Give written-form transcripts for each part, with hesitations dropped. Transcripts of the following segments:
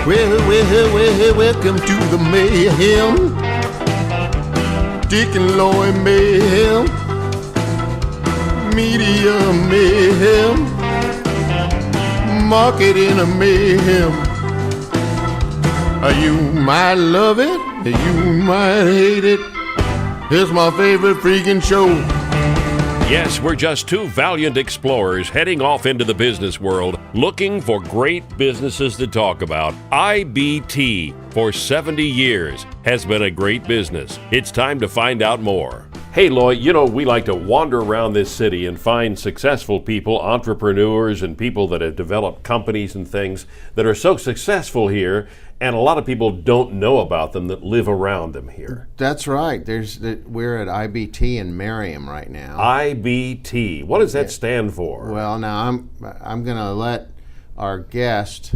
Welcome to the mayhem. Dick and Loy mayhem. Media mayhem. Marketing a mayhem. You might love it, you might hate it. It's my favorite freaking show. Yes, we're just two valiant explorers heading off into the business world, looking for great businesses to talk about. IBT, for 70 years, has been a great business. It's time to find out more. Hey, Loy, you know, we like to wander around this city and find successful people, entrepreneurs, and people that have developed companies and things that are so successful here, and a lot of people don't know about them that live around them here. That's right. We're at IBT in Merriam right now. IBT. What does that stand for? Well, now I'm going to let our guest,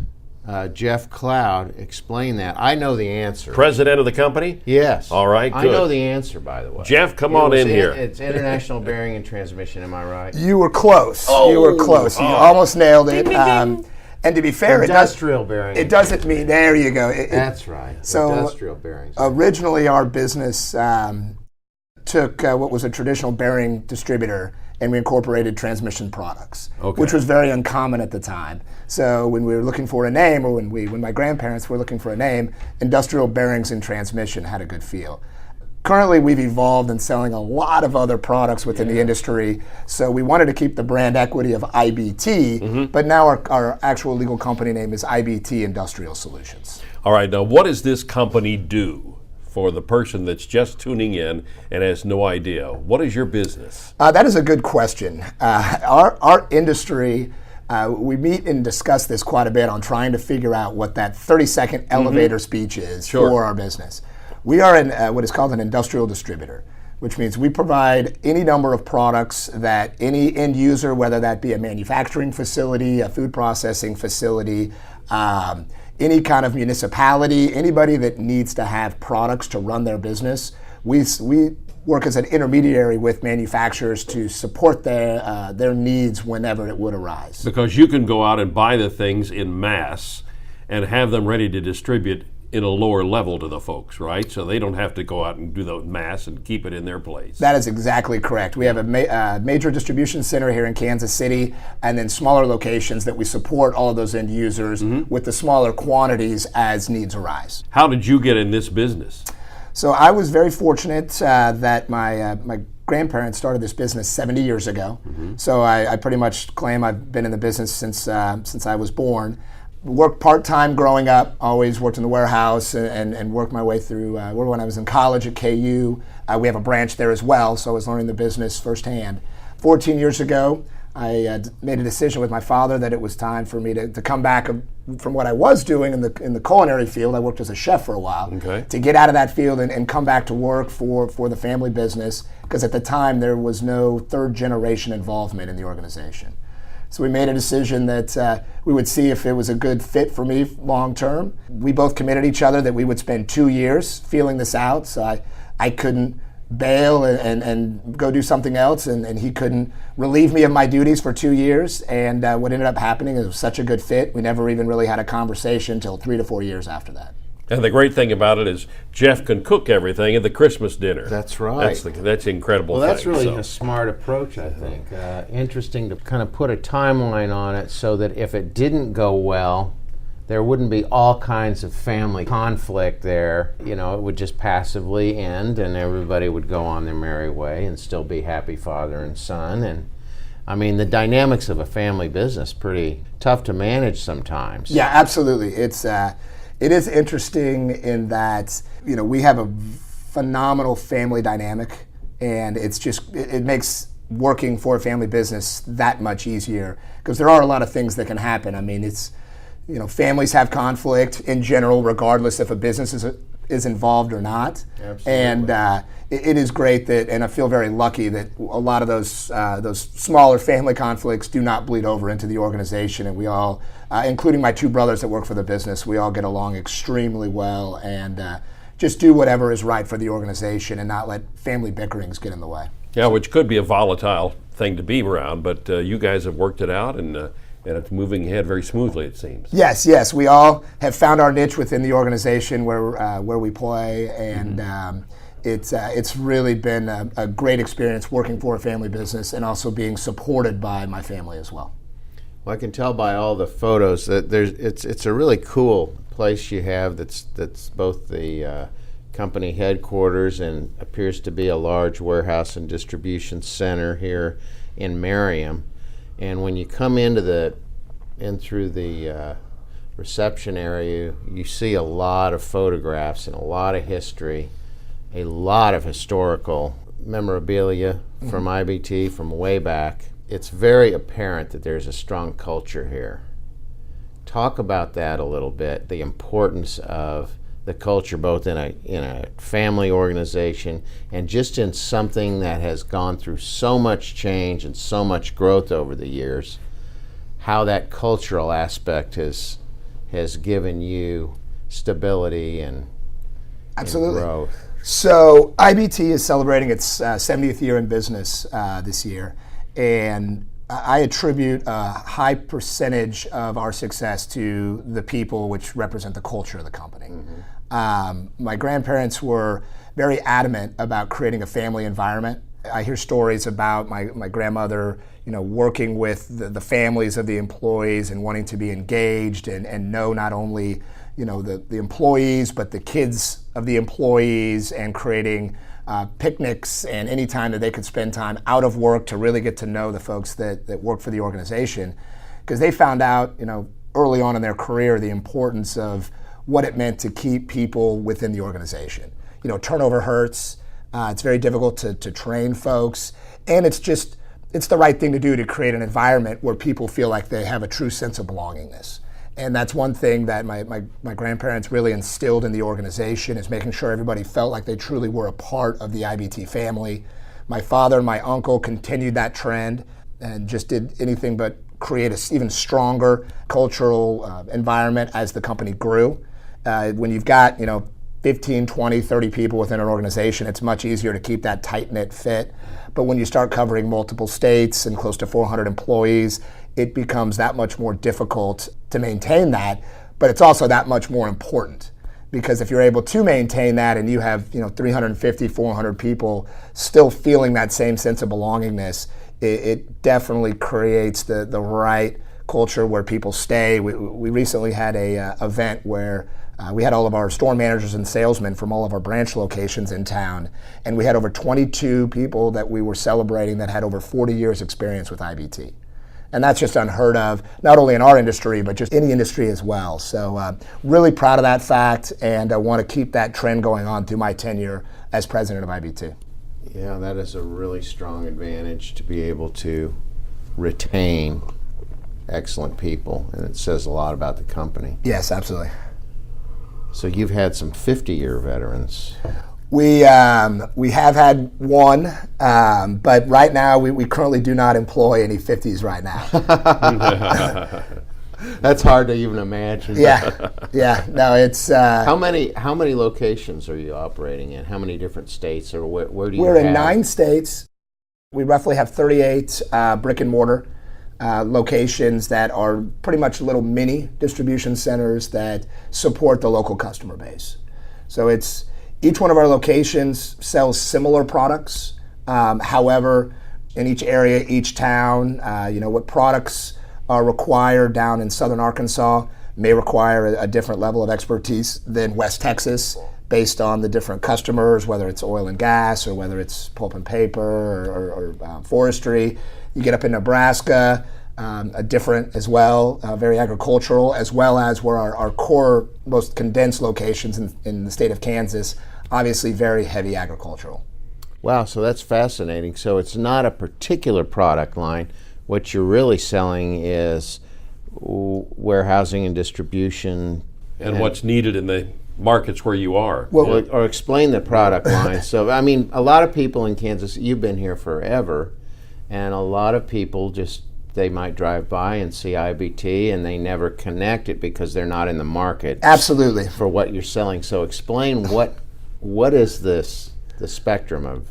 Jeff Cloud, explain that. I know the answer. President of the company? Yes. All right, good. I know the answer, by the way. Jeff, come on in here. It's International Bearing and Transmission, am I right? You were close. Oh. You were close. You almost nailed it. Ding, ding, ding. And to be fair, Industrial bearing. It doesn't mean, there you go. That's right. So Industrial bearings. Originally our business took what was a traditional bearing distributor and we incorporated transmission products, which was very uncommon at the time. So when we were looking for a name, or when my grandparents were looking for a name, Industrial Bearings and Transmission had a good feel. Currently, we've evolved in selling a lot of other products within the industry, so we wanted to keep the brand equity of IBT, but now our actual legal company name is IBT Industrial Solutions. All right, now what does this company do for the person that's just tuning in and has no idea? What is your business? That is a good question. Our industry, we meet and discuss this quite a bit on trying to figure out what that 30-second elevator speech is for our business. We are what is called an industrial distributor, which means we provide any number of products that any end user, whether that be a manufacturing facility, a food processing facility, any kind of municipality, anybody that needs to have products to run their business, we work as an intermediary with manufacturers to support their needs whenever it would arise. Because you can go out and buy the things in mass and have them ready to distribute in a lower level to the folks, right? So they don't have to go out and do the mass and keep it in their place. That is exactly correct. We have a major distribution center here in Kansas City, and then smaller locations that we support all of those end users with the smaller quantities as needs arise. How did you get in this business? So I was very fortunate that my grandparents started this business 70 years ago. So I pretty much claim I've been in the business since I was born. Worked part-time growing up, always worked in the warehouse and worked my way through, when I was in college at KU, we have a branch there as well, so I was learning the business firsthand. 14 years ago, I made a decision with my father that it was time for me to come back from what I was doing in the culinary field. I worked as a chef for a while, to get out of that field and come back to work for the family business, because at the time there was no third generation involvement in the organization. So we made a decision that we would see if it was a good fit for me long term. We both committed each other that we would spend 2 years feeling this out. So I couldn't bail and go do something else, and he couldn't relieve me of my duties for 2 years. And what ended up happening is it was such a good fit, we never even really had a conversation until 3 to 4 years after that. And the great thing about it is Jeff can cook everything at the Christmas dinner. That's right. That's incredible. Well, that's really a smart approach, I think. Interesting to kind of put a timeline on it so that if it didn't go well, there wouldn't be all kinds of family conflict there. You know, it would just passively end and everybody would go on their merry way and still be happy father and son. And I mean, the dynamics of a family business pretty tough to manage sometimes. Yeah, absolutely. It is interesting in that, you know, we have a phenomenal family dynamic, and it makes working for a family business that much easier, because there are a lot of things that can happen. I mean, families have conflict in general, regardless if a business is involved or not. Absolutely. And it is great that, and I feel very lucky that a lot of those smaller family conflicts do not bleed over into the organization, and we all, including my two brothers that work for the business, we all get along extremely well and just do whatever is right for the organization and not let family bickerings get in the way. Yeah, which could be a volatile thing to be around, but you guys have worked it out, and and it's moving ahead very smoothly, it seems. Yes. We all have found our niche within the organization where we play, and it's really been a great experience working for a family business and also being supported by my family as well. Well, I can tell by all the photos that it's a really cool place you have that's both the company headquarters and appears to be a large warehouse and distribution center here in Merriam. And when you come in through the reception area, you see a lot of photographs and a lot of history, a lot of historical memorabilia from IBT from way back. It's very apparent that there's a strong culture here. Talk about that a little bit, the importance of the culture both in a family organization and just in something that has gone through so much change and so much growth over the years, how that cultural aspect has given you stability and Absolutely. growth. So IBT is celebrating its 70th year in business this year, and I attribute a high percentage of our success to the people, which represent the culture of the company. My grandparents were very adamant about creating a family environment. I hear stories about my grandmother, working with the families of the employees and wanting to be engaged and know not only the employees, but the kids of the employees, and creating picnics and any time that they could spend time out of work to really get to know the folks that work for the organization. Because they found out, early on in their career, the importance of what it meant to keep people within the organization. Turnover hurts. It's very difficult to train folks. And it's the right thing to do to create an environment where people feel like they have a true sense of belongingness. And that's one thing that my grandparents really instilled in the organization, is making sure everybody felt like they truly were a part of the IBT family. My father and my uncle continued that trend and just did anything but create an even stronger cultural environment as the company grew. When you've got 15, 20, 30 people within an organization, it's much easier to keep that tight-knit fit. But when you start covering multiple states and close to 400 employees, it becomes that much more difficult to maintain that, but it's also that much more important. Because if you're able to maintain that and you have 350, 400 people still feeling that same sense of belongingness, it definitely creates the right culture where people stay. We recently had a event where we had all of our store managers and salesmen from all of our branch locations in town, and we had over 22 people that we were celebrating that had over 40 years experience with IBT. And that's just unheard of, not only in our industry, but just any industry as well. So really proud of that fact, and I want to keep that trend going on through my tenure as president of IBT. Yeah, that is a really strong advantage, to be able to retain excellent people, and it says a lot about the company. Yes, absolutely. So you've had some 50-year veterans. We have had one, but right now we currently do not employ any 50s right now. That's hard to even imagine. Yeah. No, it's. How many locations are you operating in? How many different states, or where do you? We're in 9 states. We roughly have 38 brick and mortar locations that are pretty much little mini distribution centers that support the local customer base. So it's. Each one of our locations sells similar products. However, in each area, each town, what products are required down in southern Arkansas may require a different level of expertise than West Texas, based on the different customers, whether it's oil and gas or whether it's pulp and paper or forestry. You get up in Nebraska, a different as well, very agricultural, as well as where our core, most condensed locations in the state of Kansas, obviously very heavy agricultural. Wow, so that's fascinating. So it's not a particular product line. What you're really selling is warehousing and distribution. And what's needed in the markets where you are. Well, or explain the product line. So, I mean, a lot of people in Kansas, you've been here forever, and a lot of people just, they might drive by and see IBT and they never connect it because they're not in the market. Absolutely. For what you're selling. So explain what is this, the spectrum of?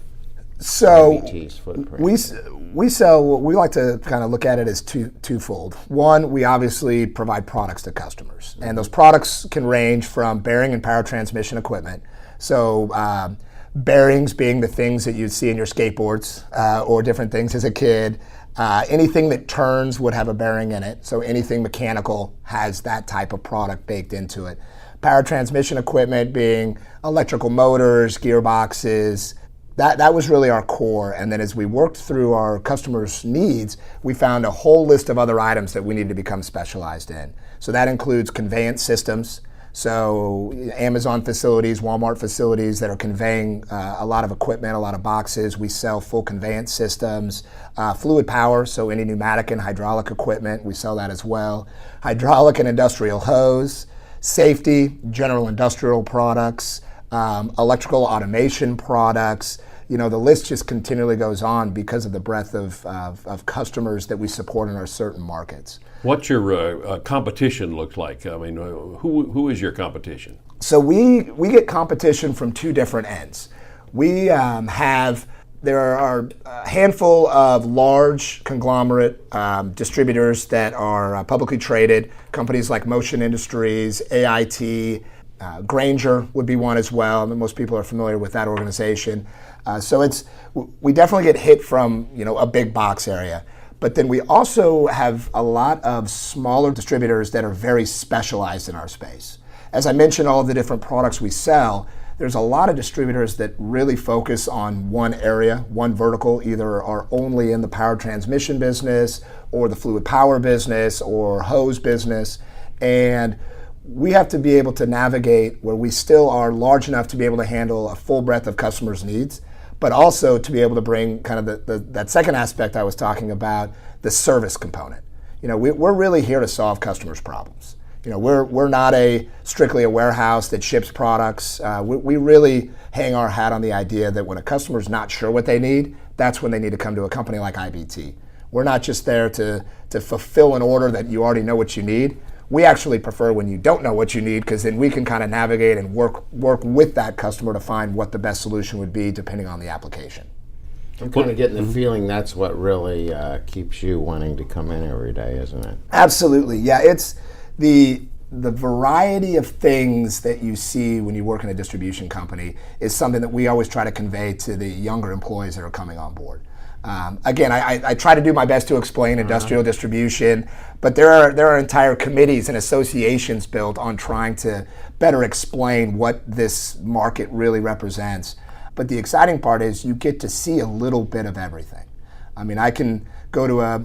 So IBT's footprint? we sell. We like to kind of look at it as twofold. One, we obviously provide products to customers, and those products can range from bearing and power transmission equipment. So bearings being the things that you'd see in your skateboards or different things as a kid. Anything that turns would have a bearing in it. So anything mechanical has that type of product baked into it. Power transmission equipment being electrical motors, gearboxes. That was really our core. And then as we worked through our customers' needs, we found a whole list of other items that we need to become specialized in. So that includes conveyance systems. So Amazon facilities, Walmart facilities that are conveying a lot of equipment, a lot of boxes. We sell full conveyance systems, fluid power, so any pneumatic and hydraulic equipment, we sell that as well. Hydraulic and industrial hose, safety, general industrial products, electrical automation products. You know, the list just continually goes on because of the breadth of customers that we support in our certain markets. What's your competition looks like? I mean, who is your competition? So we get competition from two different ends. There are a handful of large conglomerate distributors that are publicly traded, companies like Motion Industries, AIT, Grainger would be one as well. I mean, most people are familiar with that organization. So we definitely get hit from a big box area. But then we also have a lot of smaller distributors that are very specialized in our space. As I mentioned, all of the different products we sell, there's a lot of distributors that really focus on one area, one vertical, either are only in the power transmission business or the fluid power business or hose business. And we have to be able to navigate where we still are large enough to be able to handle a full breadth of customers' needs, but also to be able to bring kind of that second aspect I was talking about, the service component. We're really here to solve customers' problems. We're not strictly a warehouse that ships products. We really hang our hat on the idea that when a customer's not sure what they need, that's when they need to come to a company like IBT. We're not just there to fulfill an order that you already know what you need. We actually prefer when you don't know what you need, because then we can kind of navigate and work with that customer to find what the best solution would be depending on the application. I'm kind of getting the feeling that's what really keeps you wanting to come in every day, isn't it? Absolutely, yeah. It's the variety of things that you see when you work in a distribution company is something that we always try to convey to the younger employees that are coming on board. Again, I try to do my best to explain industrial distribution, but there are entire committees and associations built on trying to better explain what this market really represents. But the exciting part is you get to see a little bit of everything. I mean, I can go to a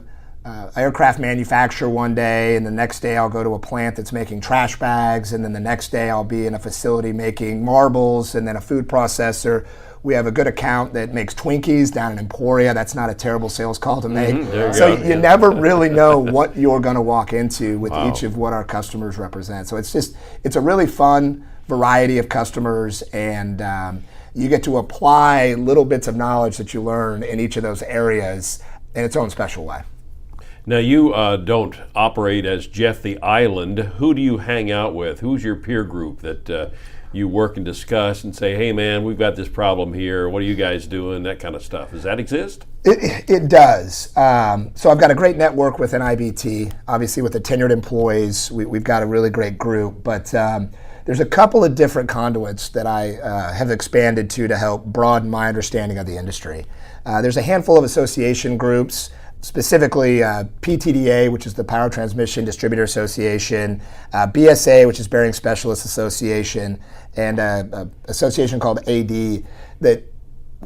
aircraft manufacturer one day, and the next day I'll go to a plant that's making trash bags, and then the next day I'll be in a facility making marbles, and then a food processor. We have a good account that makes Twinkies down in Emporia. That's not a terrible sales call to make. You never really know what you're going to walk into with each of what our customers represent. So it's a really fun variety of customers, and you get to apply little bits of knowledge that you learn in each of those areas in its own special way. Now, you don't operate as Jeff the Island. Who do you hang out with? Who's your peer group that you work and discuss and say, hey man, we've got this problem here, what are you guys doing, that kind of stuff? Does that exist? It does. So I've got a great network within IBT. Obviously with the tenured employees, we've got a really great group, but there's a couple of different conduits that I have expanded to help broaden my understanding of the industry. There's a handful of association groups, specifically PTDA, which is the Power Transmission Distributor Association, BSA, which is Bearing Specialists Association, and an association called AD that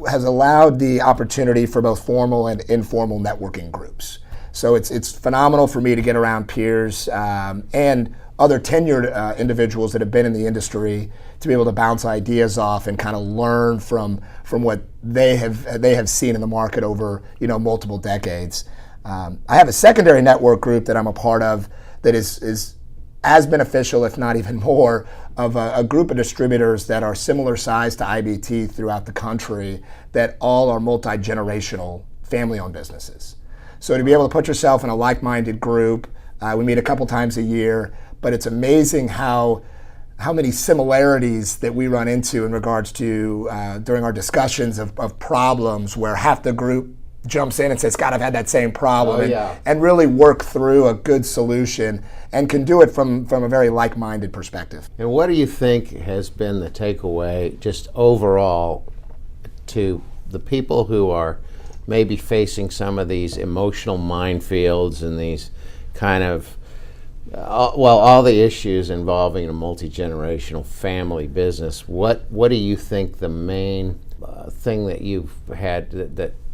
has allowed the opportunity for both formal and informal networking groups. So it's phenomenal for me to get around peers and other tenured individuals that have been in the industry to be able to bounce ideas off and kind of learn from what they have seen in the market over multiple decades. I have a secondary network group that I'm a part of that is as beneficial, if not even more, of a group of distributors that are similar size to IBT throughout the country that all are multi-generational family-owned businesses. So to be able to put yourself in a like-minded group, we meet a couple times a year, but it's amazing how how many similarities that we run into in regards to during our discussions of problems where half the group jumps in and says, God, I've had that same problem, and really work through a good solution and can do it from a very like-minded perspective. And what do you think has been the takeaway just overall to the people who are maybe facing some of these emotional minefields and these kind of, all the issues involving a multi-generational family business? What do you think the main thing that you've had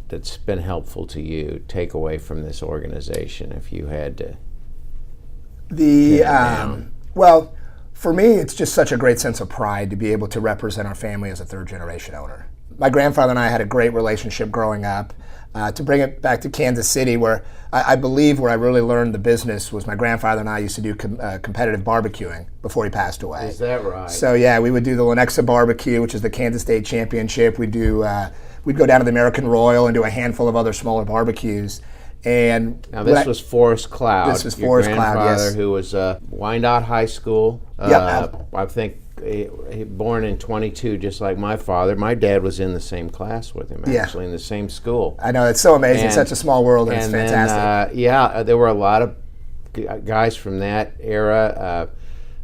that's been helpful to you take away from this organization if you had to? Well, for me, it's just such a great sense of pride to be able to represent our family as a third generation owner. My grandfather and I had a great relationship growing up. To bring it back to Kansas City, where I believe where I really learned the business was my grandfather and I used to do competitive barbecuing before he passed away. Is that right? So yeah, we would do the Lenexa barbecue, which is the Kansas State Championship. We'd go down to the American Royal and do a handful of other smaller barbecues. And now this was Forrest Cloud. This was Forrest Cloud, yes. Who was Wyandotte High School. Yep. I think he born in 22, just like my father. My dad was in the same class with him, actually, in the same school. I know, it's so amazing. Such a small world, and it's fantastic. Then, there were a lot of guys from that era.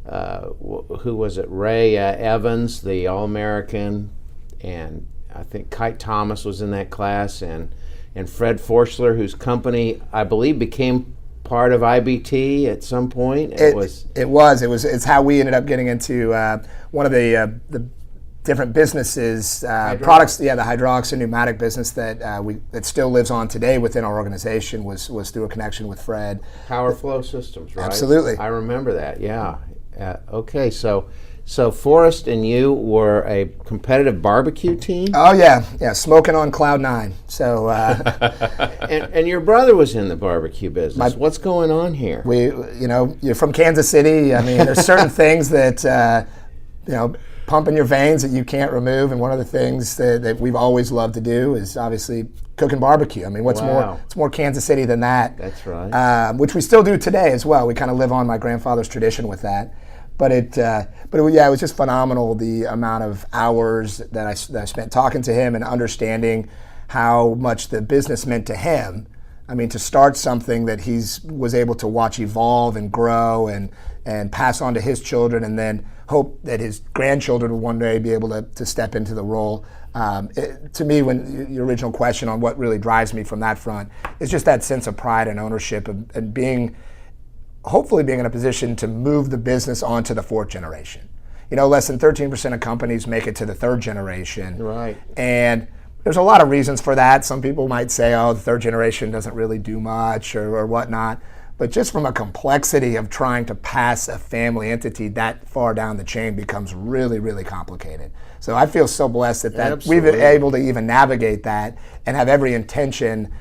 Who was it? Ray Evans, the All-American, and I think Kite Thomas was in that class, and Fred Forschler, whose company I believe became part of IBT at some point. It's how we ended up getting into one of the different businesses, products. Yeah, the hydraulics and pneumatic business that still lives on today within our organization was through a connection with Fred. Power Flow Systems, right? Absolutely. I remember that. Yeah. Okay, so Forrest and you were a competitive barbecue team? Oh yeah, smoking on cloud nine. So and your brother was in the barbecue business. What's going on here? You're from Kansas City. I mean, there's certain things that pump in your veins that you can't remove. And one of the things that we've always loved to do is obviously cooking barbecue. I mean, what's more Kansas City than that? That's right. Which we still do today as well. We kind of live on my grandfather's tradition with that. But it was just phenomenal, the amount of hours that I spent talking to him and understanding how much the business meant to him. I mean, to start something that he was able to watch evolve and grow and pass on to his children, and then hope that his grandchildren will one day be able to step into the role. To me, when your original question on what really drives me from that front is just that sense of pride and ownership and hopefully being in a position to move the business onto the fourth generation. Less than 13% of companies make it to the third generation. Right. And there's a lot of reasons for that. Some people might say, the third generation doesn't really do much or whatnot. But just from a complexity of trying to pass a family entity that far down the chain becomes really, really complicated. So I feel so blessed that we've been able to even navigate that and have every intention.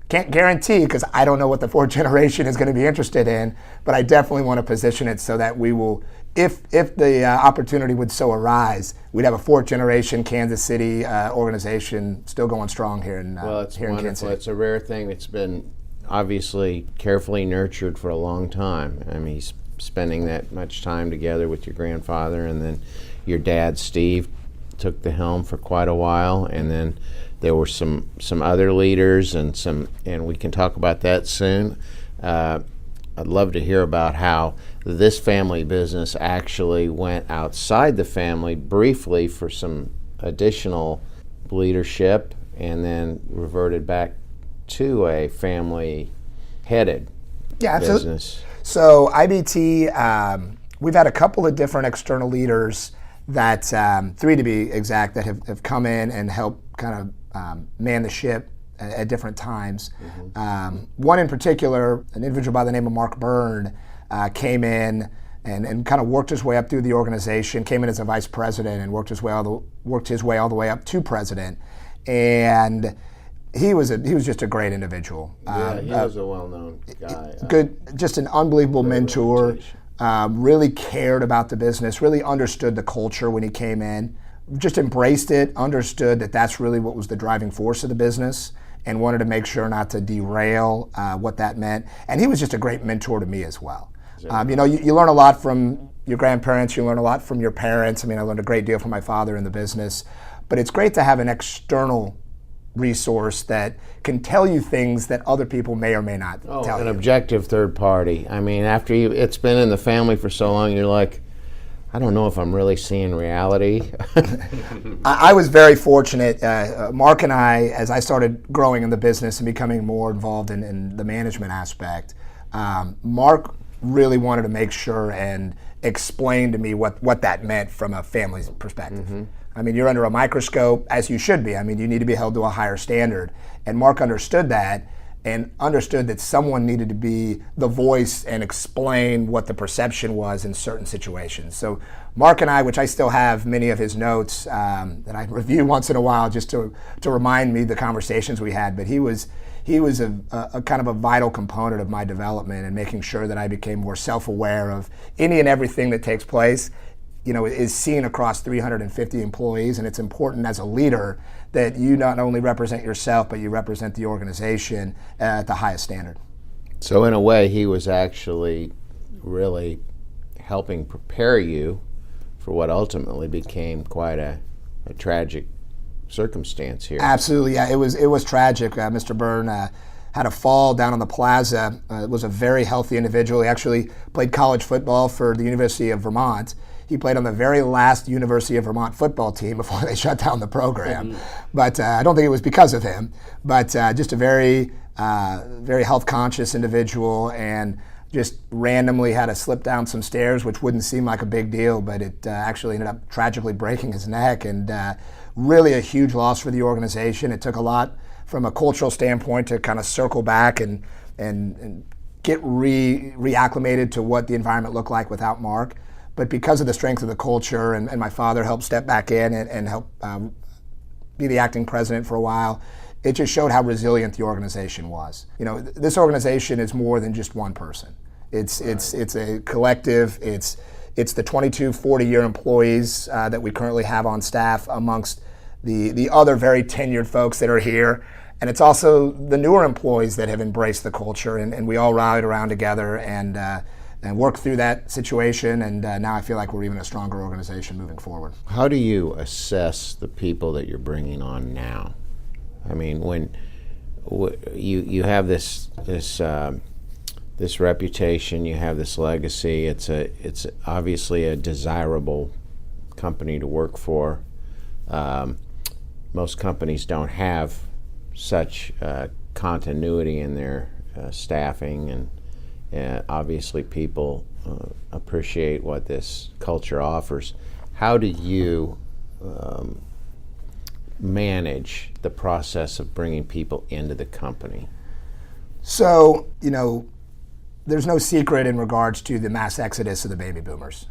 Can't guarantee, because I don't know what the fourth generation is going to be interested in, but I definitely want to position it so that we will, if the opportunity would so arise, we'd have a fourth generation Kansas City organization still going strong here in it's here wonderful. in Kansas City. It's a rare thing. It's been obviously carefully nurtured for a long time. I mean, he's spending that much time together with your grandfather, and then your dad, Steve, took the helm for quite a while, and then there were some other leaders and we can talk about that soon. I'd love to hear about how this family business actually went outside the family briefly for some additional leadership and then reverted back to a family-headed business. So IBT, we've had a couple of different external leaders that, 3 to be exact, that have come in and helped kind of man the ship at different times. Mm-hmm. One in particular, an individual by the name of Mark Byrne, came in and kind of worked his way up through the organization, came in as a vice president and worked his way all the way up to president. And he was just a great individual. Yeah, he was a well-known guy. Good, just an unbelievable mentor. Really cared about the business, really understood the culture when he came in, just embraced it, understood that that's really what was the driving force of the business, and wanted to make sure not to derail what that meant. And he was just a great mentor to me as well. You learn a lot from your grandparents, you learn a lot from your parents. I mean, I learned a great deal from my father in the business, but it's great to have an external resource that can tell you things that other people may or may not tell you. An objective third party. I mean, after it's been in the family for so long, you're like, I don't know if I'm really seeing reality. I was very fortunate. Mark and I, as I started growing in the business and becoming more involved in the management aspect, Mark really wanted to make sure and explain to me what that meant from a family's perspective. Mm-hmm. I mean, you're under a microscope, as you should be. I mean, you need to be held to a higher standard. And Mark understood that, and understood that someone needed to be the voice and explain what the perception was in certain situations. So Mark and I, which I still have many of his notes that I review once in a while just to remind me the conversations we had, but he was a kind of a vital component of my development and making sure that I became more self-aware of any and everything that takes place, is seen across 350 employees, and it's important as a leader that you not only represent yourself, but you represent the organization at the highest standard. So in a way, he was actually really helping prepare you for what ultimately became quite a tragic circumstance here. Absolutely, yeah, it was tragic. Mr. Byrne had a fall down on the plaza. Was a very healthy individual. He actually played college football for the University of Vermont. He played on the very last University of Vermont football team before they shut down the program. But I don't think it was because of him. But just a very health conscious individual, and just randomly had to slip down some stairs, which wouldn't seem like a big deal, but it actually ended up tragically breaking his neck, and really a huge loss for the organization. It took a lot from a cultural standpoint to kind of circle back and get reacclimated to what the environment looked like without Mark. But because of the strength of the culture, and my father helped step back in and help be the acting president for a while, it just showed how resilient the organization was. This organization is more than just one person. It's a collective. It's the 22, 40-year employees that we currently have on staff amongst the other very tenured folks that are here. And it's also the newer employees that have embraced the culture, and we all rallied around together and work through that situation, and now I feel like we're even a stronger organization moving forward. How do you assess the people that you're bringing on now? I mean, when you have this reputation, you have this legacy. It's obviously a desirable company to work for. Most companies don't have such continuity in their staffing, and obviously people appreciate what this culture offers. How do you manage the process of bringing people into the company? So, there's no secret in regards to the mass exodus of the baby boomers.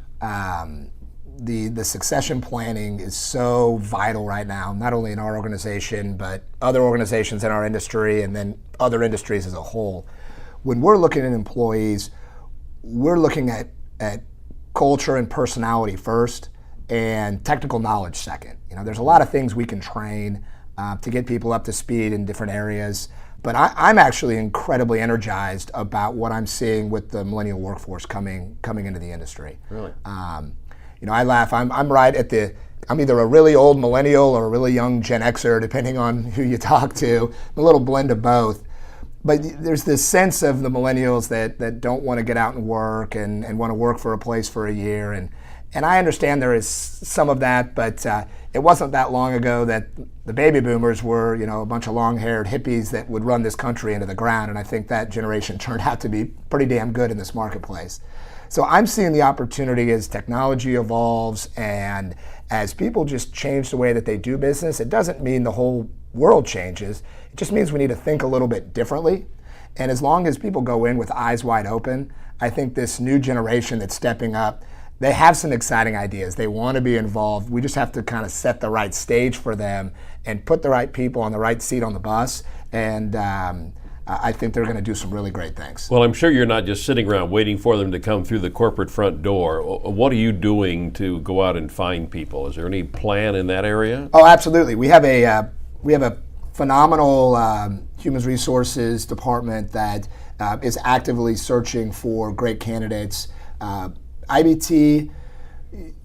The succession planning is so vital right now, not only in our organization, but other organizations in our industry, and then other industries as a whole. When we're looking at employees, we're looking at culture and personality first, and technical knowledge second. There's a lot of things we can train to get people up to speed in different areas, but I'm actually incredibly energized about what I'm seeing with the millennial workforce coming into the industry. Really? I laugh. I'm right at I'm either a really old millennial or a really young Gen Xer, depending on who you talk to. I'm a little blend of both. But there's this sense of the millennials that don't want to get out and work and want to work for a place for a year. And I understand there is some of that, but it wasn't that long ago that the baby boomers were, a bunch of long-haired hippies that would run this country into the ground. And I think that generation turned out to be pretty damn good in this marketplace. So I'm seeing the opportunity as technology evolves and as people just change the way that they do business. It doesn't mean the whole world changes. It just means we need to think a little bit differently. And as long as people go in with eyes wide open, I think this new generation that's stepping up, they have some exciting ideas. They want to be involved. We just have to kind of set the right stage for them and put the right people on the right seat on the bus. And I think they're going to do some really great things. Well, I'm sure you're not just sitting around waiting for them to come through the corporate front door. What are you doing to go out and find people? Is there any plan in that area? Oh, absolutely. We have a phenomenal human resources department that is actively searching for great candidates. IBT,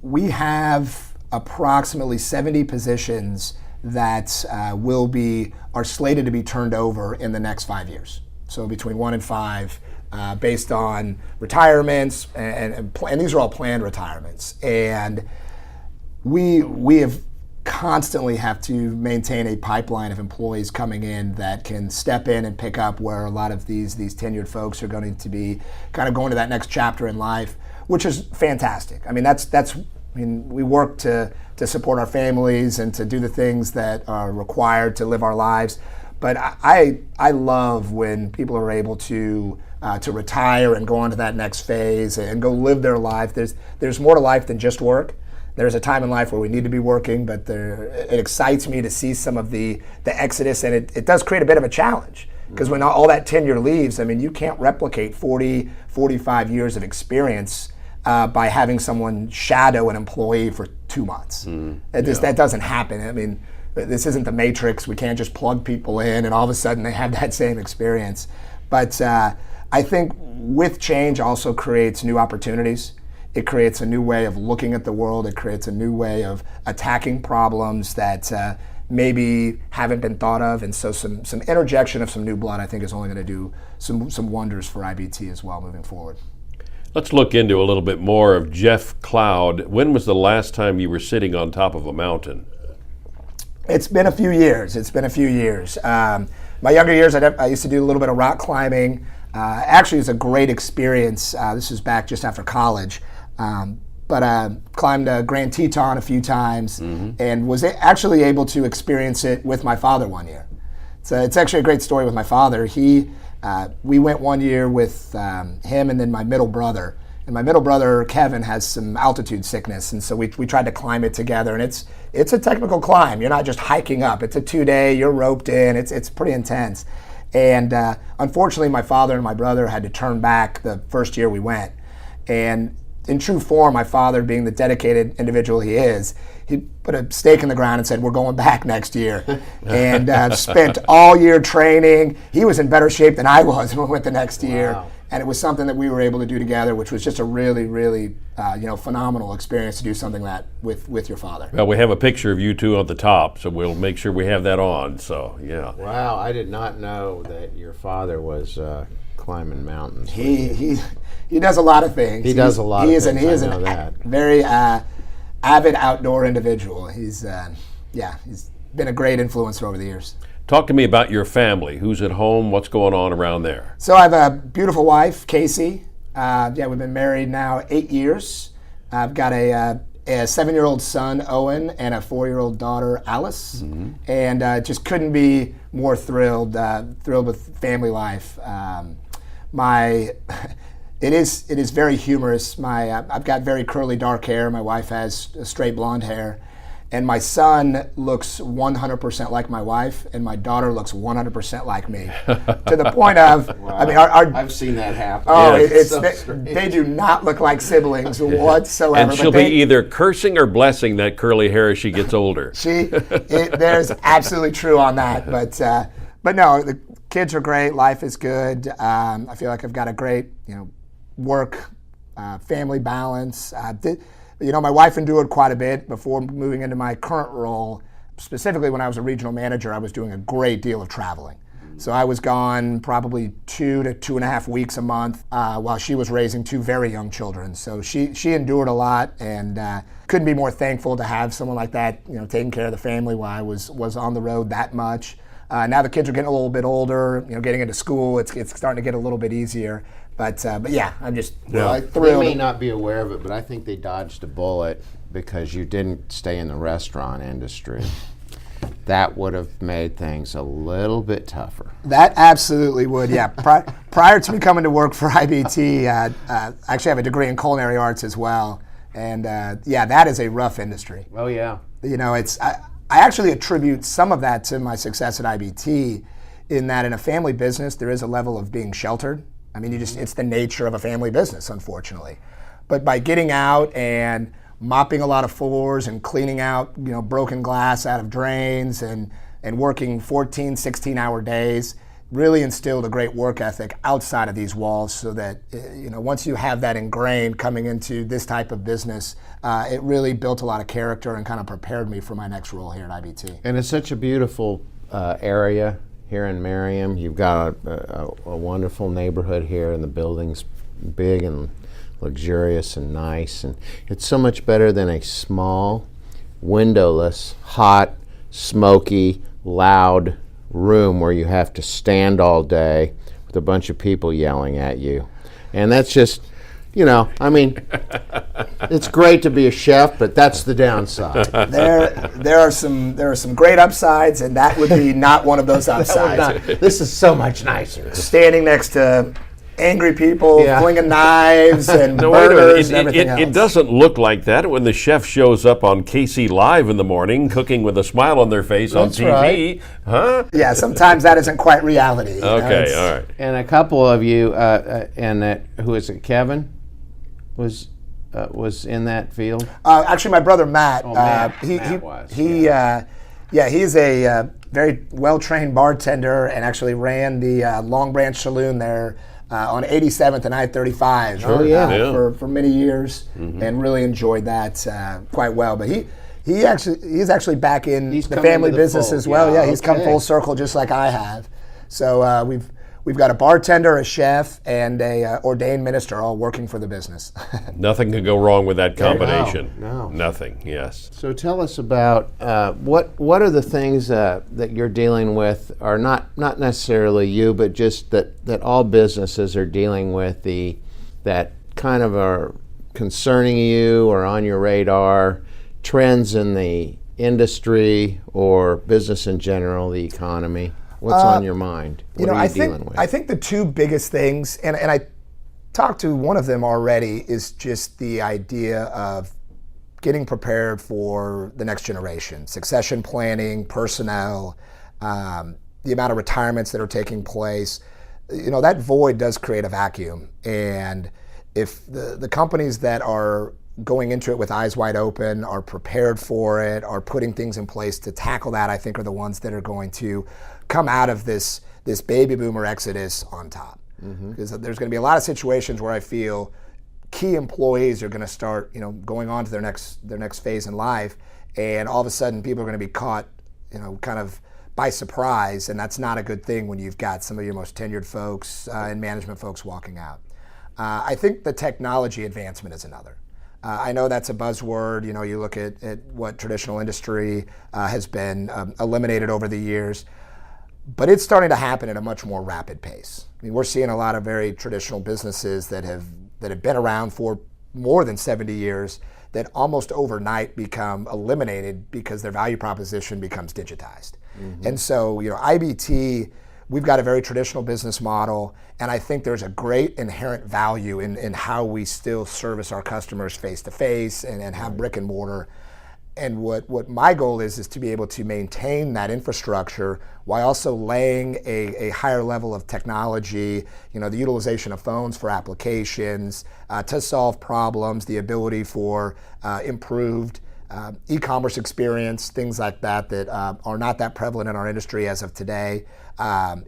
we have approximately 70 positions that are slated to be turned over in the next 5 years. So between 1 and 5, based on retirements, and these are all planned retirements. And we have constantly have to maintain a pipeline of employees coming in that can step in and pick up where a lot of these tenured folks are going to be kind of going to that next chapter in life, which is fantastic. I mean, we work to support our families and to do the things that are required to live our lives. But I love when people are able to retire and go on to that next phase and go live their life. There's more to life than just work. There's a time in life where we need to be working, but it excites me to see some of the exodus, and it does create a bit of a challenge. Because when all that tenure leaves, I mean, you can't replicate 40, 45 years of experience by having someone shadow an employee for 2 months. That doesn't happen. I mean, this isn't the Matrix. We can't just plug people in and all of a sudden they have that same experience. But I think with change also creates new opportunities. It creates a new way of looking at the world. It creates a new way of attacking problems that maybe haven't been thought of. And so some interjection of some new blood, I think, is only going to do some wonders for IBT as well moving forward. Let's look into a little bit more of Jeff Cloud. When was the last time you were sitting on top of a mountain? It's been a few years. My younger years, I used to do a little bit of rock climbing. Actually, it's a great experience. This was back just after college. But climbed Grand Teton a few times and was actually able to experience it with my father one year. So it's actually a great story with my father. We went one year with him and then my middle brother. And my middle brother, Kevin, has some altitude sickness, and so we tried to climb it together. And it's a technical climb. You're not just hiking up. It's a 2-day, you're roped in. It's pretty intense. And unfortunately, my father and my brother had to turn back the first year we went. And in true form, my father, being the dedicated individual he is, he put a stake in the ground and said, "We're going back next year." And spent all year training. He was in better shape than I was when we went the next year. Wow. And it was something that we were able to do together, which was just a really, really phenomenal experience to do something like that with your father. Well, we have a picture of you two on the top, so we'll make sure we have that on. So, yeah. Wow, I did not know that your father was climbing mountains. He does a lot of things. He does a lot of things. He is I know that. Very avid outdoor individual. He's been a great influence over the years. Talk to me about your family. Who's at home? What's going on around there? So I have a beautiful wife, Casey. We've been married now 8 years. I've got a 7-year-old son, Owen, and a 4-year-old daughter, Alice. And just couldn't be more thrilled with family life. It is very humorous. I've got very curly dark hair. My wife has straight blonde hair. And my son looks 100% like my wife, and my daughter looks 100% like me. To the point of, Wow. I mean, I've seen that happen. Oh, Yes. they do not look like siblings whatsoever. And she'll be either cursing or blessing that curly hair as she gets older. There's absolutely true on that. But no, the kids are great. Life is good. I feel like I've got a great, work, family balance. My wife endured quite a bit before moving into my current role. Specifically, when I was a regional manager, I was doing a great deal of traveling. So I was gone probably 2 to 2.5 weeks a month while she was raising 2 very young children. So she endured a lot, and couldn't be more thankful to have someone like that, taking care of the family while I was on the road that much. Now the kids are getting a little bit older, getting into school. It's starting to get a little bit easier. But yeah, I'm just thrilled. They may not be aware of it, but I think they dodged a bullet because you didn't stay in the restaurant industry. That would have made things a little bit tougher. That absolutely would, yeah. Prior to me coming to work for IBT, I actually have a degree in culinary arts as well. And that is a rough industry. Oh, yeah. I actually attribute some of that to my success at IBT, in that in a family business, there is a level of being sheltered. I mean, it's the nature of a family business, unfortunately. But by getting out and mopping a lot of floors and cleaning out, broken glass out of drains and working 14, 16-hour days, really instilled a great work ethic outside of these walls, so that once you have that ingrained coming into this type of business, it really built a lot of character and kind of prepared me for my next role here at IBT. And it's such a beautiful area here in Merriam. You've got a wonderful neighborhood here, and the building's big and luxurious and nice, and it's so much better than a small, windowless, hot, smoky, loud room where you have to stand all day with a bunch of people yelling at you. And that's just, it's great to be a chef, but that's the downside. There are some great upsides, and that would be not one of those upsides. This is so much nicer. Standing next to angry people, Yeah. flinging knives and No, wait a minute. burgers and everything else. It doesn't look like that when the chef shows up on KC Live in the morning, cooking with a smile on their face on That's TV. right. Huh? Yeah, sometimes that isn't quite reality. Okay, all right. And a couple of you, who is it, Kevin, was in that field? Actually, my brother Matt, Matt was, he's a very well-trained bartender, and actually ran the Long Branch Saloon there on 87th and I-35 for many years, and really enjoyed that quite well. But he's actually back in the come family into the business fold. as well. Yeah, Yeah, he's come okay. full circle just like I have. So we've got a bartender, a chef, and a ordained minister all working for the business. Nothing could go wrong with that combination. No. Nothing, yes. So tell us about what are the things that you're dealing with, or not necessarily you, but just that all businesses are dealing with, that kind of are concerning you or on your radar, trends in the industry or business in general, the economy. What's on your mind? What are you dealing with? I think the two biggest things, and I talked to one of them already, is just the idea of getting prepared for the next generation, succession planning, personnel, the amount of retirements that are taking place. That void does create a vacuum, and if the companies that are going into it with eyes wide open, are prepared for it, are putting things in place to tackle that, I think are the ones that are going to come out of this baby boomer exodus on top. Because there's going to be a lot of situations where I feel key employees are going to start, going on to their next phase in life, and all of a sudden people are going to be caught, kind of by surprise, and that's not a good thing when you've got some of your most tenured folks and management folks walking out. I think the technology advancement is another. I know that's a buzzword. You look at what traditional industry has been eliminated over the years, but it's starting to happen at a much more rapid pace. I mean, we're seeing a lot of very traditional businesses that have been around for more than 70 years that almost overnight become eliminated because their value proposition becomes digitized. And so, IBT, we've got a very traditional business model, and I think there's a great inherent value in how we still service our customers face to face and have brick and mortar. And what my goal is to be able to maintain that infrastructure while also laying a higher level of technology, the utilization of phones for applications, to solve problems, the ability for improved e-commerce experience, things like that are not that prevalent in our industry as of today.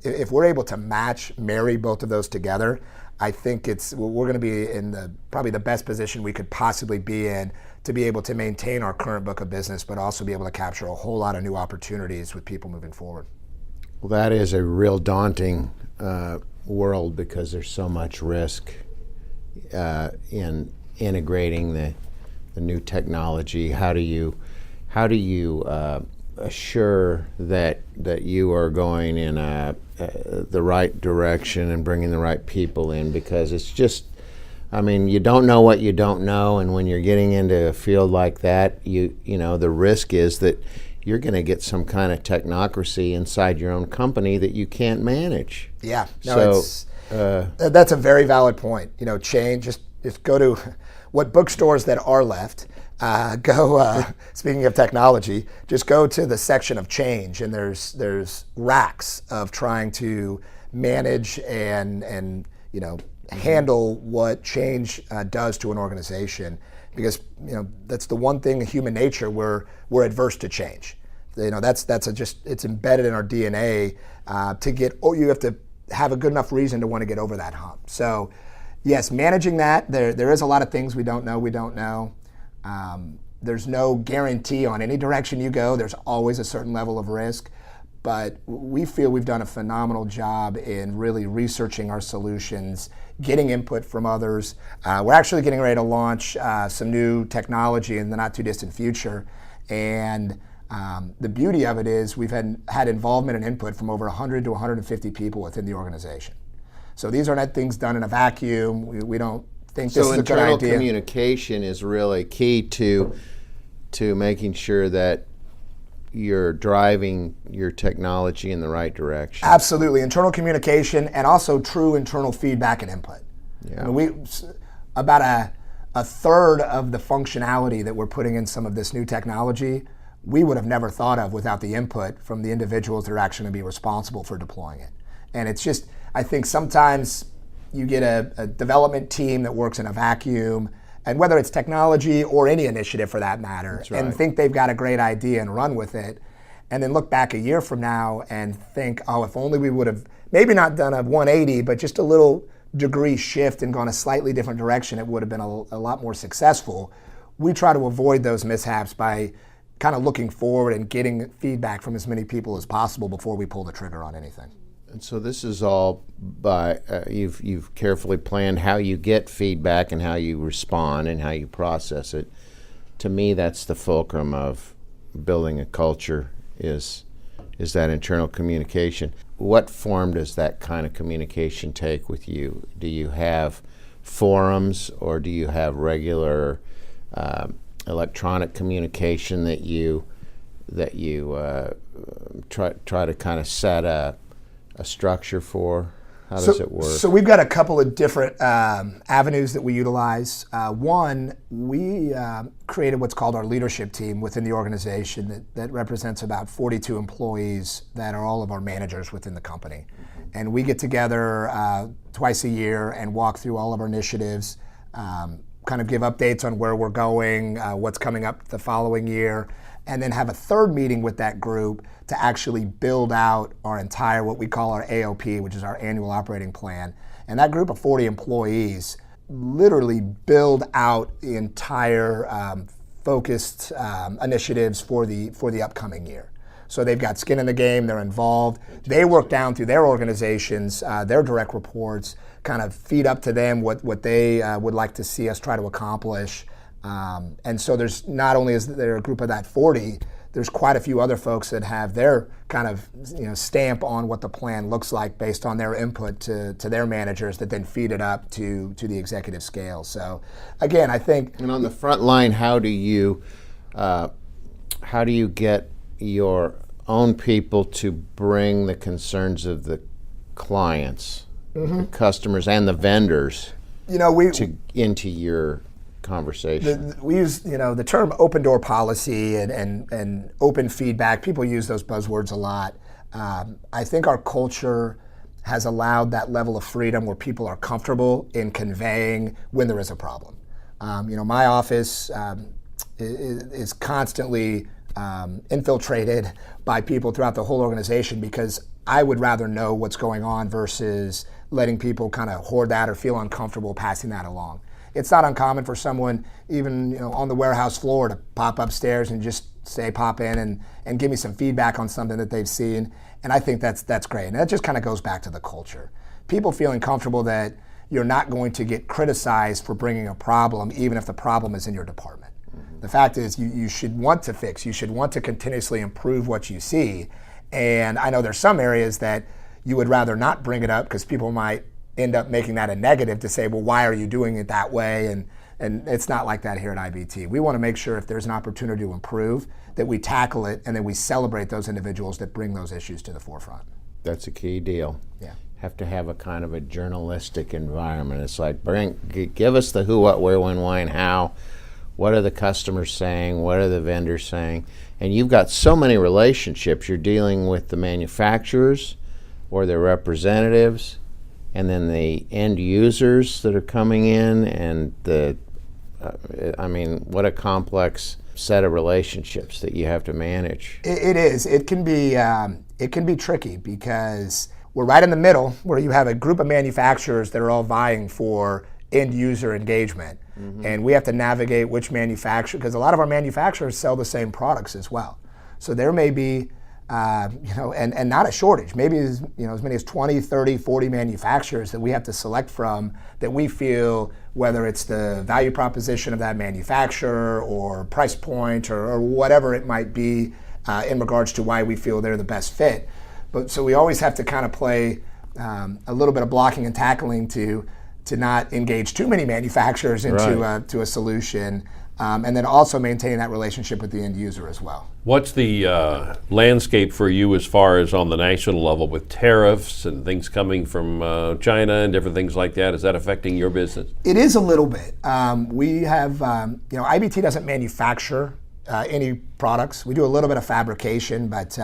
If we're able to marry both of those together, I think we're going to be in probably the best position we could possibly be in to be able to maintain our current book of business, but also be able to capture a whole lot of new opportunities with people moving forward. Well, that is a real daunting world, because there's so much risk in integrating the new technology. How do you assure that you are going in the right direction and bringing the right people in? Because it's just, you don't know what you don't know, and when you're getting into a field like that, the risk is that you're going to get some kind of technocracy inside your own company that you can't manage. Yeah, that's a very valid point. Change. Just go to what bookstores that are left. Speaking of technology, just go to the section of change, and there's racks of trying to manage and handle what change does to an organization, because that's the one thing in human nature, we're adverse to change. It's embedded in our DNA you have to have a good enough reason to want to get over that hump. So yes, managing that, there is a lot of things we don't know. There's no guarantee on any direction you go. There's always a certain level of risk. But we feel we've done a phenomenal job in really researching our solutions, getting input from others. We're actually getting ready to launch some new technology in the not too distant future. And the beauty of it is we've had involvement and input from over 100 to 150 people within the organization. So these are not things done in a vacuum. We don't think this is a good idea. So internal communication is really key to making sure that you're driving your technology in the right direction. Absolutely, internal communication and also true internal feedback and input. Yeah. I mean, about a third of the functionality that we're putting in some of this new technology, we would have never thought of without the input from the individuals that are actually going to be responsible for deploying it. And it's just, I think sometimes you get a development team that works in a vacuum, and whether it's technology or any initiative for that matter, That's right. and think they've got a great idea and run with it, and then look back a year from now and think, oh, if only we would have maybe not done a 180, but just a little degree shift and gone a slightly different direction, it would have been a lot more successful. We try to avoid those mishaps by kind of looking forward and getting feedback from as many people as possible before we pull the trigger on anything. And so this is all by you've carefully planned how you get feedback and how you respond and how you process it. To me, that's the fulcrum of building a culture is that internal communication. What form does that kind of communication take with you? Do you have forums or do you have regular electronic communication that you try to kind of set a structure for? How does it work? So we've got a couple of different avenues that we utilize. One, we created what's called our leadership team within the organization that represents about 42 employees that are all of our managers within the company. And we get together twice a year and walk through all of our initiatives, kind of give updates on where we're going, what's coming up the following year, and then have a third meeting with that group to actually build out our entire, what we call our AOP, which is our annual operating plan. And that group of 40 employees literally build out the entire focused initiatives for the upcoming year. So they've got skin in the game, they're involved. They work down through their organizations, their direct reports, kind of feed up to them what they would like to see us try to accomplish. And so there's not only is there a group of that 40, there's quite a few other folks that have their kind of stamp on what the plan looks like based on their input to their managers that then feed it up to the executive scale. So again, I think. And on the front line, how do you get your own people to bring the concerns of the clients, the customers, and the vendors into your conversation? We use the term open door policy and open feedback. People use those buzzwords a lot. I think our culture has allowed that level of freedom where people are comfortable in conveying when there is a problem. My office is constantly infiltrated by people throughout the whole organization because I would rather know what's going on versus letting people kind of hoard that or feel uncomfortable passing that along. It's not uncommon for someone even on the warehouse floor to pop upstairs and just say pop in and give me some feedback on something that they've seen, and I think that's great. And that just kind of goes back to the culture. People feeling comfortable that you're not going to get criticized for bringing a problem even if the problem is in your department. The fact is you should want to fix, you should want to continuously improve what you see, and I know there's some areas that you would rather not bring it up because people might end up making that a negative to say, well, why are you doing it that way? And it's not like that here at IBT. We want to make sure if there's an opportunity to improve that we tackle it and then we celebrate those individuals that bring those issues to the forefront. That's a key deal. Yeah. Have to have a kind of a journalistic environment. It's like give us the who, what, where, when, why, and how. What are the customers saying? What are the vendors saying? And you've got so many relationships. You're dealing with the manufacturers or their representatives, and then the end users that are coming in, and what a complex set of relationships that you have to manage. It is. It can be tricky because we're right in the middle where you have a group of manufacturers that are all vying for end user engagement. And we have to navigate which manufacturer, because a lot of our manufacturers sell the same products as well. So there may be, and not a shortage, maybe as many as 20, 30, 40 manufacturers that we have to select from that we feel, whether it's the value proposition of that manufacturer or price point or whatever it might be in regards to why we feel they're the best fit. But so we always have to kind of play a little bit of blocking and tackling to not engage too many manufacturers into to a solution, and then also maintain that relationship with the end user as well. What's the landscape for you as far as on the national level with tariffs and things coming from China and different things like that? Is that affecting your business? It is a little bit. We have, IBT doesn't manufacture any products. We do a little bit of fabrication, but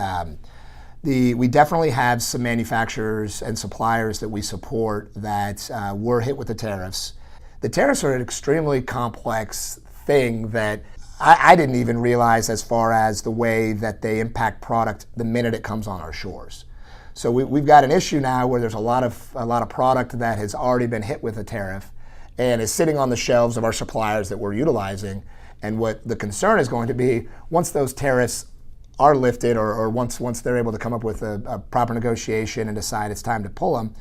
we definitely have some manufacturers and suppliers that we support that were hit with the tariffs. The tariffs are an extremely complex thing that I didn't even realize as far as the way that they impact product the minute it comes on our shores. So we've got an issue now where there's a lot of product that has already been hit with a tariff and is sitting on the shelves of our suppliers that we're utilizing. And what the concern is going to be, once those tariffs are lifted, or once they're able to come up with a proper negotiation and decide it's time to pull them,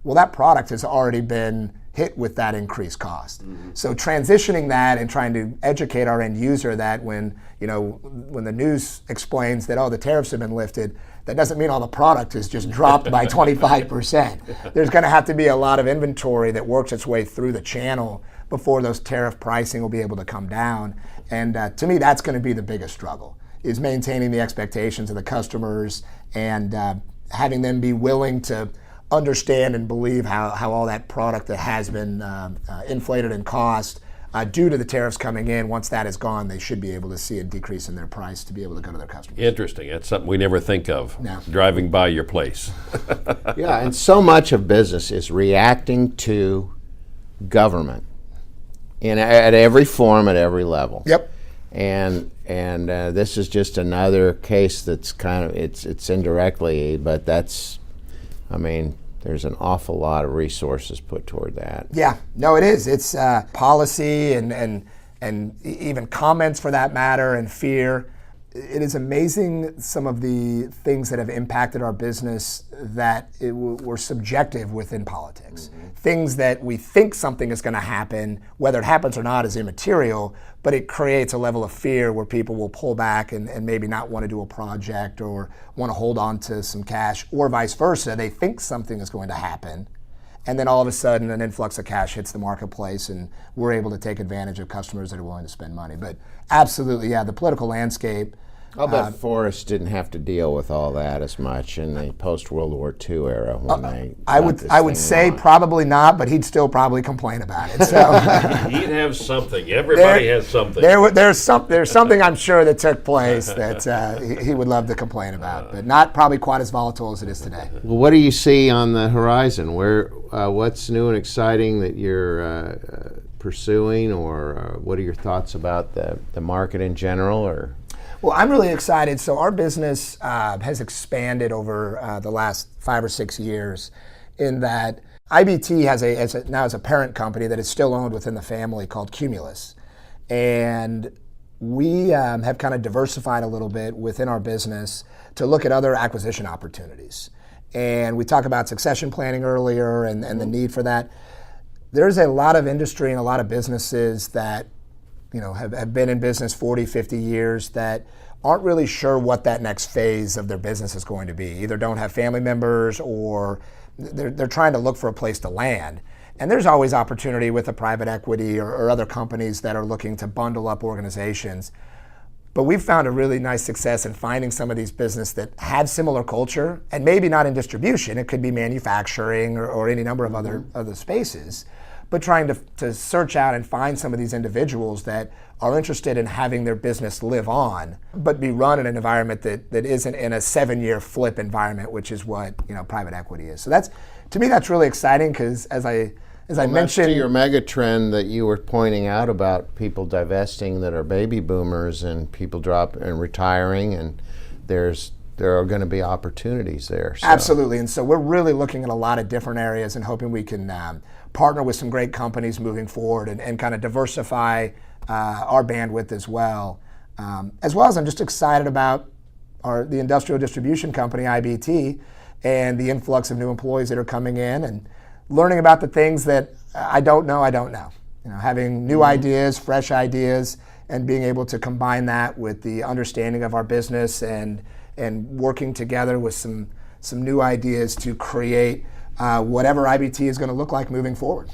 well, that product has already been hit with that increased cost. So transitioning that and trying to educate our end user that when the news explains that, the tariffs have been lifted, that doesn't mean all the product is just dropped by 25%. There's going to have to be a lot of inventory that works its way through the channel before those tariff pricing will be able to come down. And to me, that's going to be the biggest struggle, is maintaining the expectations of the customers and having them be willing to understand and believe how all that product that has been inflated in cost due to the tariffs coming in, once that is gone, they should be able to see a decrease in their price to be able to go to their customers. Interesting. That's something we never think of, driving by your place. Yeah, and so much of business is reacting to government at every form, at every level. Yep. And this is just another case that's kind of, it's indirectly, but there's an awful lot of resources put toward that. Yeah, no, it is. It's policy and even comments for that matter, and fear. It is amazing some of the things that have impacted our business that were subjective within politics. Things that we think something is going to happen, whether it happens or not is immaterial, but it creates a level of fear where people will pull back and maybe not want to do a project or want to hold on to some cash, or vice versa. They think something is going to happen, and then all of a sudden an influx of cash hits the marketplace and we're able to take advantage of customers that are willing to spend money. But absolutely, the political landscape. I'll bet Forrest didn't have to deal with all that as much in the post-World War II era when they I would say probably not, but he'd still probably complain about it. So He'd have something. Everybody has something. There's something I'm sure that took place that he would love to complain about, but not probably quite as volatile as it is today. Well, what do you see on the horizon? What's new and exciting that you're pursuing, or what are your thoughts about the market in general? Or well, I'm really excited. So our business has expanded over the last 5 or 6 years, in that IBT now has a parent company that is still owned within the family called Cumulus. And we have kind of diversified a little bit within our business to look at other acquisition opportunities. And we talked about succession planning earlier and the need for that. There's a lot of industry and a lot of businesses that have been in business 40, 50 years that aren't really sure what that next phase of their business is going to be. Either don't have family members, or they're trying to look for a place to land. And there's always opportunity with a private equity or other companies that are looking to bundle up organizations. But we've found a really nice success in finding some of these businesses that have similar culture, and maybe not in distribution. It could be manufacturing or any number of other spaces. But trying to search out and find some of these individuals that are interested in having their business live on, but be run in an environment that isn't in a 7-year flip environment, which is what private equity is. So to me that's really exciting, because as I as I mentioned, to your mega trend that you were pointing out about people divesting that are baby boomers and people retiring, and there are going to be opportunities there. So. Absolutely, and so we're really looking at a lot of different areas and hoping we can partner with some great companies moving forward and kind of diversify our bandwidth as well. As I'm just excited about the industrial distribution company, IBT, and the influx of new employees that are coming in and learning about the things that I don't know. Having new ideas, fresh ideas, and being able to combine that with the understanding of our business and working together with some new ideas to create whatever IBT is going to look like moving forward.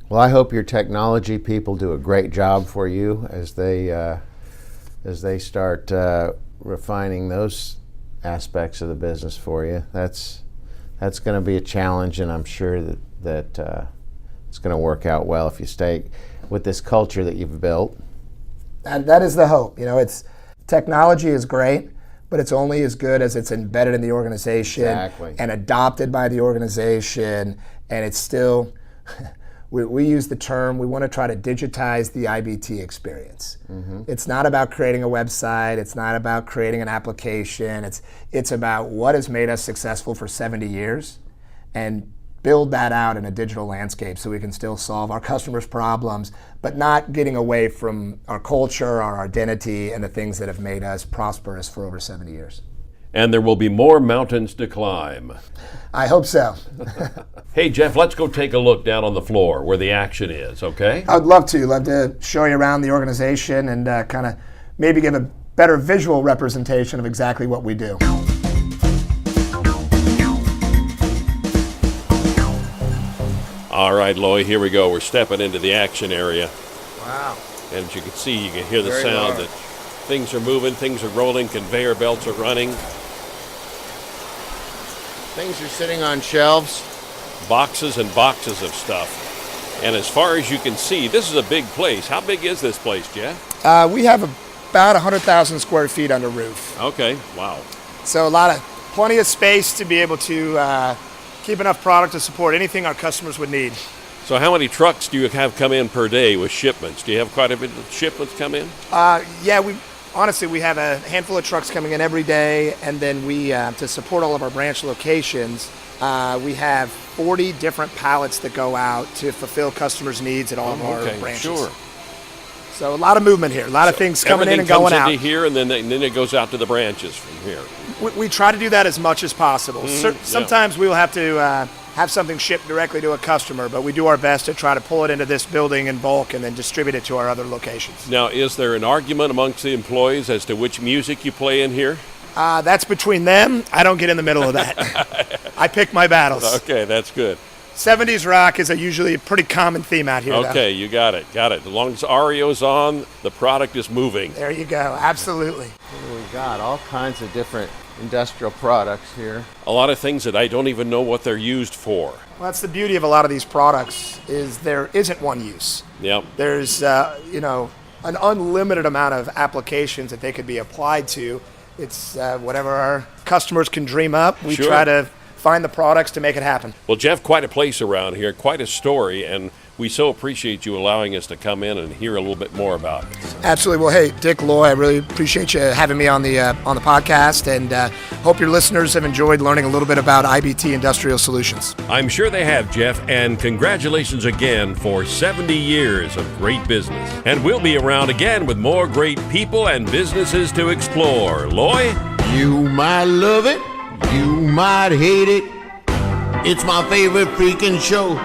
Well, I hope your technology people do a great job for you as they start refining those aspects of the business for you. That's going to be a challenge, and I'm sure that it's going to work out well if you stay with this culture that you've built. And that is the hope. Technology is great, but it's only as good as it's embedded in the organization and adopted by the organization. And it's still, we use the term, we want to try to digitize the IBT experience. Mm-hmm. It's not about creating a website. It's not about creating an application. It's about what has made us successful for 70 years and build that out in a digital landscape so we can still solve our customers' problems, but not getting away from our culture, our identity, and the things that have made us prosperous for over 70 years. And there will be more mountains to climb. I hope so. Hey, Jeff, let's go take a look down on the floor where the action is, okay? I'd love to show you around the organization and kind of maybe give a better visual representation of exactly what we do. All right, Loy, here we go. We're stepping into the action area. Wow. And as you can see, you can hear the Very sound large. that things are moving, things are rolling, conveyor belts are running. Things are sitting on shelves. Boxes and boxes of stuff. And as far as you can see, this is a big place. How big is this place, Jeff? We have about 100,000 square feet under roof. Okay, wow. So plenty of space to be able to keep enough product to support anything our customers would need. So how many trucks do you have come in per day with shipments? Do you have quite a bit of shipments come in? We have a handful of trucks coming in every day, and then we, to support all of our branch locations, we have 40 different pallets that go out to fulfill customers' needs at all of our branches. Sure. So a lot of movement here, a lot of things coming in and going out. Everything comes into here, and then it goes out to the branches from here. We try to do that as much as possible. Sometimes we will have to have something shipped directly to a customer, but we do our best to try to pull it into this building in bulk and then distribute it to our other locations. Now, is there an argument amongst the employees as to which music you play in here? That's between them. I don't get in the middle of that. I pick my battles. Okay, that's good. 70s rock is usually a pretty common theme out here. Okay, you got it. As long as REO's on, the product is moving. There you go. Absolutely. We got all kinds of different industrial products here. A lot of things that I don't even know what they're used for. Well, that's the beauty of a lot of these products is there isn't one use. Yep. There's an unlimited amount of applications that they could be applied to. It's whatever our customers can dream up. We try to find the products to make it happen. Well, Jeff, quite a place around here, quite a story, and we so appreciate you allowing us to come in and hear a little bit more about it. Absolutely. Well, hey, Dick, Loy, I really appreciate you having me on the podcast, and hope your listeners have enjoyed learning a little bit about IBT Industrial Solutions. I'm sure they have, Jeff, and congratulations again for 70 years of great business. And we'll be around again with more great people and businesses to explore. Loy? You might love it, you might hate it. It's my favorite freaking show.